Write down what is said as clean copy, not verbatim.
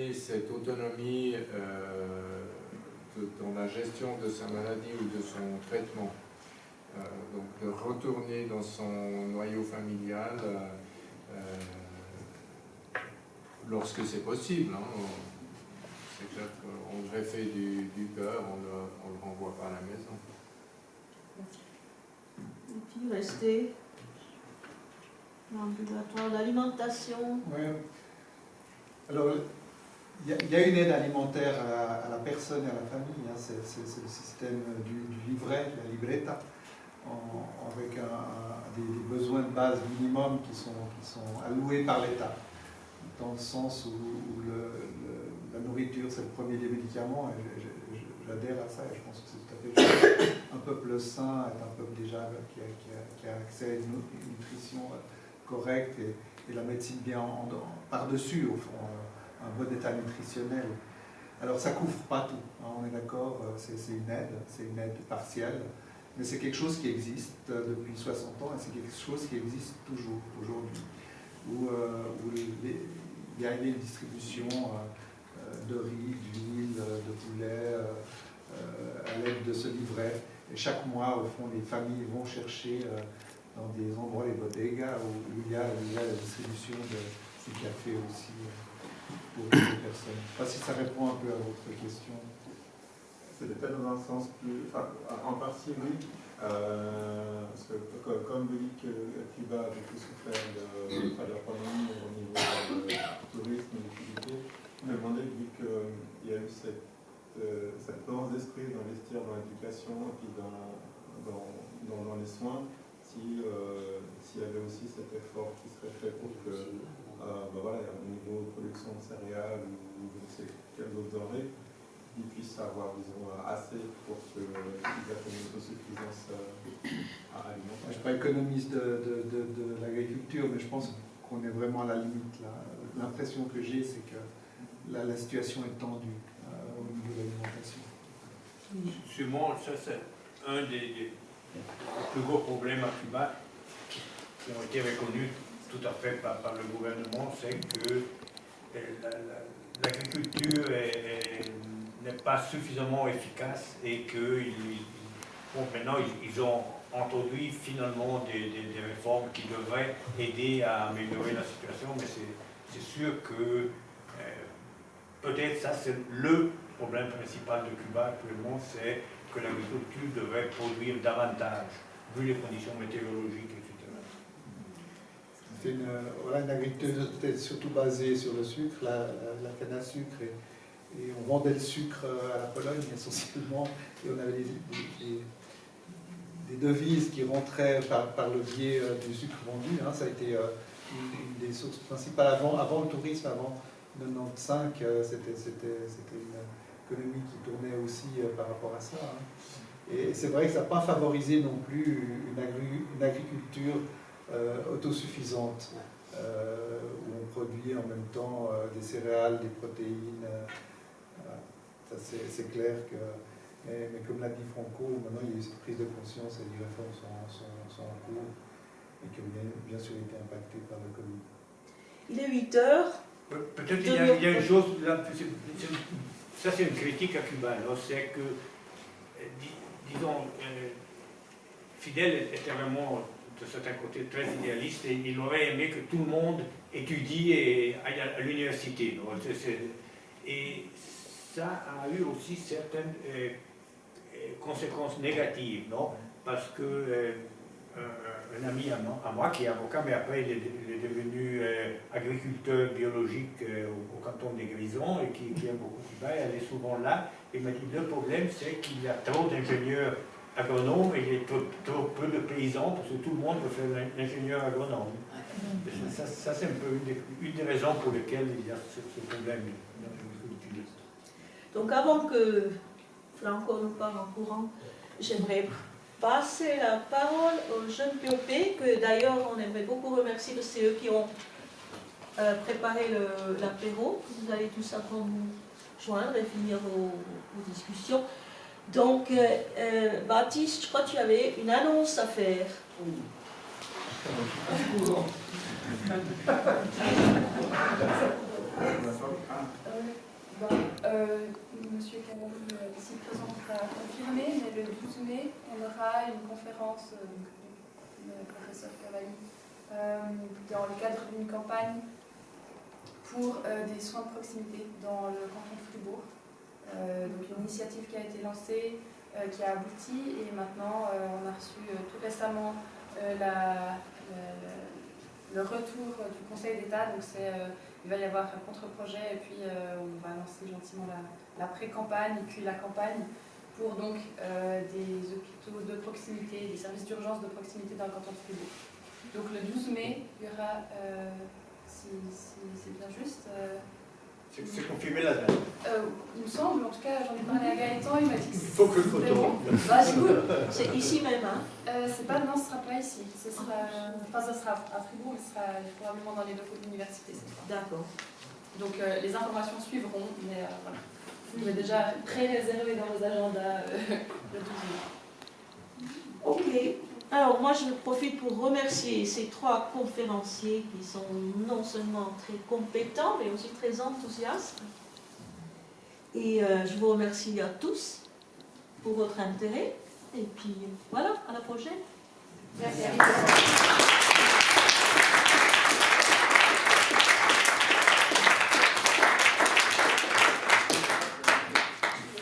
donner cette autonomie dans la gestion de sa maladie ou de son traitement. Donc de retourner dans son noyau familial lorsque c'est possible. Hein. C'est clair qu'on greffait du cœur, on le renvoie pas à la maison. Et puis rester l'ambulatoire, l'alimentation. Oui. Alors, il y a une aide alimentaire à la personne et à la famille. Hein. C'est le système du livret, la libreta, avec des besoins de base minimum qui sont alloués par l'État. Dans le sens où la nourriture, c'est le premier des médicaments, et j'adhère à ça, et je pense que c'est tout à fait juste. Un peuple sain est un peuple déjà qui a accès à une nutrition correcte, et la médecine vient par-dessus, au fond, un bon état nutritionnel. Alors ça ne couvre pas tout, hein, on est d'accord, c'est une aide partielle, mais c'est quelque chose qui existe depuis 60 ans, et c'est quelque chose qui existe toujours aujourd'hui, où il y a une distribution de riz, d'huile, de poulet, à l'aide de ce livret. Et chaque mois, au fond, les familles vont chercher dans des endroits, les bodegas, où il y a la distribution de café aussi pour les personnes. Je ne sais pas si ça répond un peu à votre question. C'est peut-être dans un sens plus... Enfin, en partie, oui. Parce que, comme vous dites que Cuba a beaucoup souffert de la pandémie au niveau du tourisme et de l'activité, je me demandais, vu qu'il y a eu cette tendance d'esprit d'investir dans l'éducation et puis dans les soins, s'il y avait aussi cet effort qui serait fait pour que, voilà, au niveau de production de céréales ou je ne sais quelles autres denrées, ils puissent avoir, disons, assez pour qu'ils aient une autosuffisance alimentaire. Je ne suis pas économiste de l'agriculture, mais je pense qu'on est vraiment à la limite là. L'impression que j'ai, c'est que la situation est tendue au niveau de l'alimentation. Sûrement, ça c'est un des plus gros problèmes à Cuba qui ont été reconnus tout à fait par le gouvernement, c'est que l'agriculture n'est pas suffisamment efficace et que maintenant ils ont introduit finalement des réformes qui devraient aider à améliorer la situation, mais c'est sûr que peut-être ça c'est le problème principal de Cuba actuellement, c'est que l'agriculture devrait produire davantage, vu les conditions météorologiques, etc. C'est une agriculture surtout basée sur le sucre, la canne à sucre, et on vendait le sucre à la Pologne essentiellement, et on avait des devises qui rentraient par le biais du sucre vendu. Hein. Ça a été une des sources principales avant le tourisme, avant 1995, c'était une économie qui tournait aussi par rapport à ça. Hein. Et c'est vrai que ça n'a pas favorisé non plus une agriculture autosuffisante, où on produit en même temps des céréales, des protéines. Voilà. Ça c'est clair que... Mais comme l'a dit Franco, maintenant il y a eu cette prise de conscience et les réformes sont en cours et qui ont bien sûr été impactées par le Covid. Il est 8 heures. Peut-être qu'il y a une chose, là, ça c'est une critique à Cuba, c'est que, disons, Fidel était vraiment de certains côtés très idéaliste et il aurait aimé que tout le monde étudie et aille à l'université. Et ça a eu aussi certaines conséquences négatives, non? Parce que un ami à moi qui est avocat, mais après il est devenu agriculteur biologique au canton des Grisons et qui aime beaucoup Cuba, elle est souvent là. Et il m'a dit le problème c'est qu'il y a trop d'ingénieurs agronomes et il y a trop peu de paysans parce que tout le monde veut faire l'ingénieur agronome. Ça c'est un peu une des raisons pour lesquelles il y a ce problème. Donc avant que Franco nous parle en courant, j'aimerais passer la parole aux jeunes POP, que d'ailleurs on aimerait beaucoup remercier, parce que c'est eux qui ont préparé l'apéro. Vous allez tous après vous joindre et finir vos discussions. Donc, Baptiste, je crois que tu avais une annonce à faire. Monsieur Cavalli, ici présent, pourra confirmer, mais le 12 mai, on aura une conférence du professeur Cavalli dans le cadre d'une campagne pour des soins de proximité dans le canton de Fribourg. Donc une initiative qui a été lancée, qui a abouti, et maintenant on a reçu tout récemment le retour du Conseil d'État. Donc il va y avoir un contre-projet, et puis on va lancer gentiment la pré-campagne et puis la campagne pour donc des hôpitaux de proximité, des services d'urgence de proximité dans le canton de Fribourg. Donc le 12 mai, il y aura, si c'est bien juste... C'est confirmé la date. Il me semble, en tout cas, j'en ai parlé à Gaëtan, il m'a dit que Il faut que le photo. c'était bon. Bah, c'est cool. C'est ici même, hein? C'est pas, non, ce sera pas ici. Ça sera à Fribourg, mais ce sera probablement dans les locaux de l'université cette fois. D'accord. Donc les informations suivront, mais voilà. Vous pouvez déjà pré-réserver dans vos agendas le 12 mai. Ok. Alors moi je profite pour remercier ces 3 conférenciers qui sont non seulement très compétents mais aussi très enthousiastes. Et je vous remercie à tous pour votre intérêt. Et puis voilà, à la prochaine. Merci.